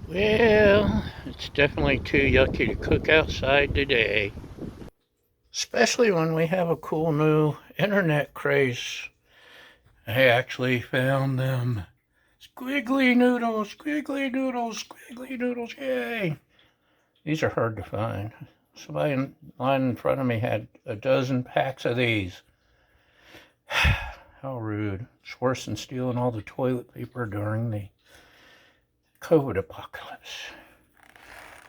Well, it's definitely too yucky to cook outside today. Especially when we have a cool new internet craze. I actually found them. Squiggly noodles, squiggly noodles, squiggly noodles, yay! These are hard to find. Somebody in line in front of me had a dozen packs of these. How rude. It's worse than stealing all the toilet paper during the COVID apocalypse.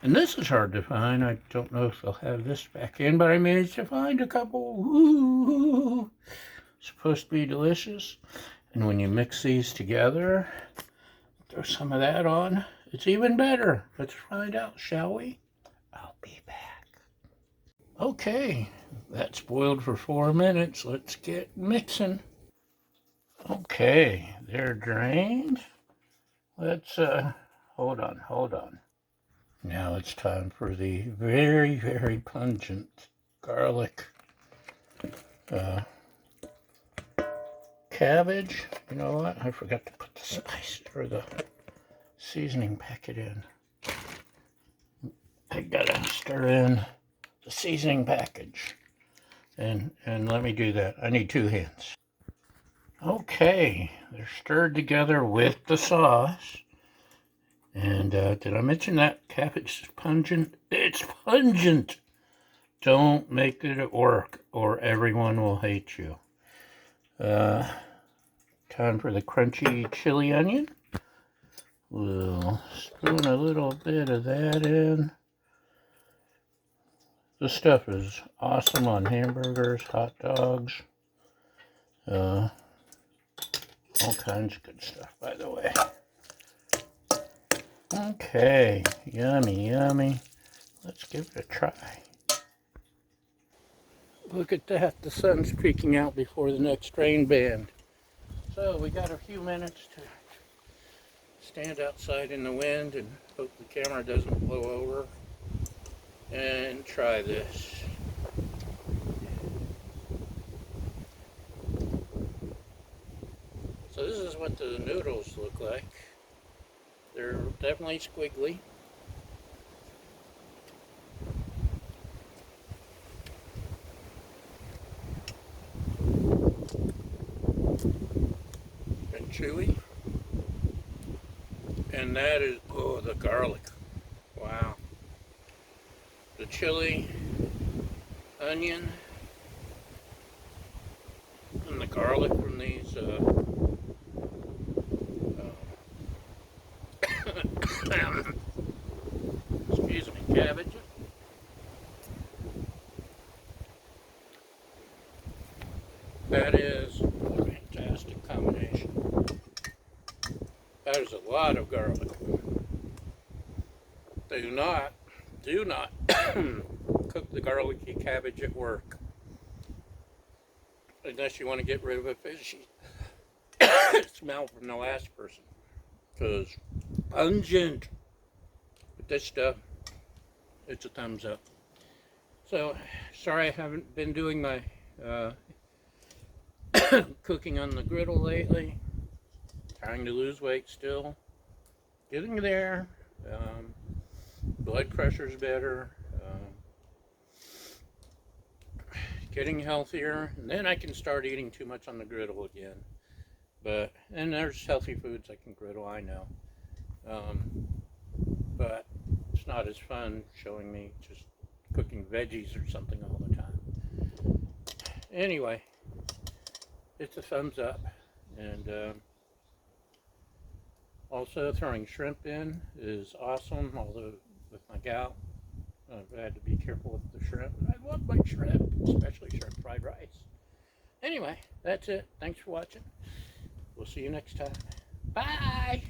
And this is hard to find. I don't know if they'll have this back in, but I managed to find a couple. Ooh, supposed to be delicious. And when you mix these together, throw some of that on, it's even better. Let's find out, shall we? I'll be back. Okay, that's boiled for 4 minutes. Let's get mixing. Okay, they're drained. Let's, hold on. Now it's time for the very, very pungent garlic cabbage. You know what? I forgot to put the spice or the seasoning packet in. I gotta stir in the seasoning package. And let me do that. I need 2 hands. Okay, they're stirred together with the sauce. And did I mention that cabbage is pungent? It's pungent! Don't make it work or everyone will hate you. Time for the crunchy chili onion. We'll spoon a little bit of that in. This stuff is awesome on hamburgers, hot dogs, all kinds of good stuff, by the way. Okay, yummy, yummy. Let's give it a try. Look at that, the sun's peeking out before the next rain band. So we got a few minutes to stand outside in the wind and hope the camera doesn't blow over and try this. So this is what the noodles look like. They're definitely squiggly. And chewy. And that is, oh, the garlic. Wow. The chili, onion, and the garlic from these excuse me, cabbage. That is a fantastic combination. That is a lot of garlic. Do not cook the garlicky cabbage at work unless you want to get rid of a fishy smell from the last person, because pungent. But this stuff, it's a thumbs up. So sorry I haven't been doing my cooking on the griddle lately. Trying to lose weight still, getting there. Blood pressure's better, getting healthier, and then I can start eating too much on the griddle again. And there's healthy foods I can griddle, I know, but it's not as fun showing me just cooking veggies or something all the time. Anyway, it's a thumbs up, and also throwing shrimp in is awesome, although with my gout, I've had to be careful with the shrimp. I love my shrimp, especially shrimp fried rice. Anyway, that's it. Thanks for watching. We'll see you next time. Bye!